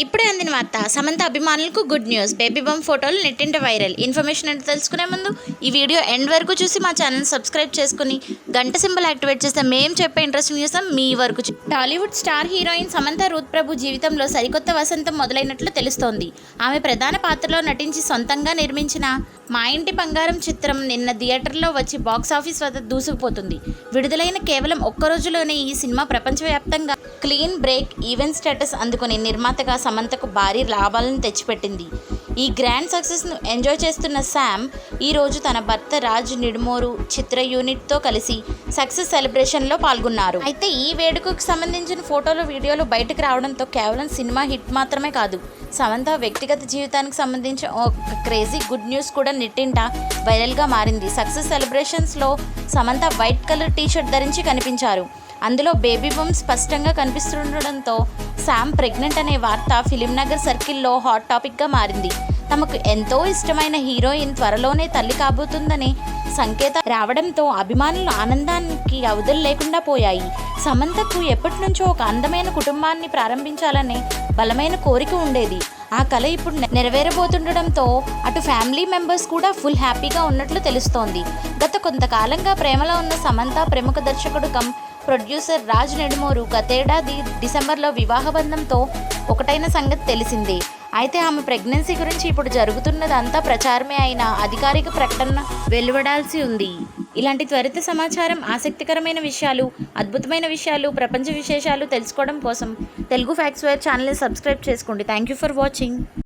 ఇప్పుడే అందిన వార్త. సమంత అభిమానులకు గుడ్ న్యూస్. బేబీ బంప్ ఫోటోలు నెట్టింట వైరల్. ఇన్ఫర్మేషన్ ఏంటో తెలుసుకునే ముందు ఈ వీడియో ఎండ్ వరకు చూసి మా ఛానల్ సబ్స్క్రైబ్ చేసుకుని గంట సింబల్ యాక్టివేట్ చేస్తే మేము చెప్పే ఇంట్రెస్టింగ్ న్యూస్ మీ వరకు. Tollywood star heroine Samantha Ruth Prabhu జీవితంలో సరికొత్త వసంతం మొదలైనట్లు తెలుస్తోంది. ఆమె ప్రధాన పాత్రలో నటించి సొంతంగా నిర్మించిన మా ఇంటి బంగారం చిత్రం నిన్న థియేటర్లో వచ్చి బాక్సాఫీస్ వద్ద దూసుకుపోతుంది. విడుదలైన కేవలం ఒక్కరోజులోనే ఈ సినిమా ప్రపంచవ్యాప్తంగా క్లీన్ బ్రేక్ ఈవెన్ స్టేటస్ అందుకుని నిర్మాతగా సమంతకు భారీ లాభాలను తెచ్చిపెట్టింది. ఈ గ్రాండ్ సక్సెస్ను ఎంజాయ్ చేస్తున్న శామ్ ఈరోజు తన భర్త రాజ్ నిడుమోరు చిత్ర యూనిట్తో కలిసి సక్సెస్ సెలబ్రేషన్లో పాల్గొన్నారు. అయితే ఈ వేడుకకు సంబంధించిన ఫోటోలు వీడియోలు బయటకు రావడంతో కేవలం సినిమా హిట్ మాత్రమే కాదు, సమంత వ్యక్తిగత జీవితానికి సంబంధించిన ఒక క్రేజీ గుడ్ న్యూస్ కూడా నెట్టింట వైరల్గా మారింది. సక్సెస్ సెలబ్రేషన్స్లో సమంత వైట్ కలర్ టీషర్ట్ ధరించి కనిపించారు. అందులో బేబీ బంప్ స్పష్టంగా కనిపిస్తుండడంతో శామ్ ప్రెగ్నెంట్ అనే వార్త ఫిలింనగర్ సర్కిల్లో హాట్ టాపిక్గా మారింది. తమకు ఎంతో ఇష్టమైన హీరోయిన్ త్వరలోనే తల్లి కాబోతుందనే సంకేతం రావడంతో అభిమానుల ఆనందానికి అవధులు లేకుండా పోయాయి. సమంతకు ఎప్పటి నుంచో ఒక అందమైన కుటుంబాన్ని ప్రారంభించాలనే బలమైన కోరిక ఉండేది. ఆ కళ ఇప్పుడు నెరవేరబోతుండడంతో అటు ఫ్యామిలీ మెంబర్స్ కూడా ఫుల్ హ్యాపీగా ఉన్నట్లు తెలుస్తోంది. గత కొంతకాలంగా ప్రేమలో ఉన్న సమంత ప్రముఖ దర్శకుడు కమ్ ప్రొడ్యూసర్ రాజ్ నెడుమోరు గతేడాది డిసెంబర్లో వివాహబంధంతో ఒకటైన సంగతి తెలిసిందే. అయితే ఆమె ప్రెగ్నెన్సీ గురించి ఇప్పుడు జరుగుతున్నదంతా ప్రచారమే అయినా అధికారిక ప్రకటన వెలువడాల్సి ఉంది. ఇలాంటి త్వరిత సమాచారం, ఆసక్తికరమైన విషయాలు, అద్భుతమైన విషయాలు, ప్రపంచ విశేషాలు తెలుసుకోవడం కోసం తెలుగు ఫ్యాక్ట్స్ వైర్ ఛానల్ని సబ్స్క్రైబ్ చేసుకోండి. Thank you for watching.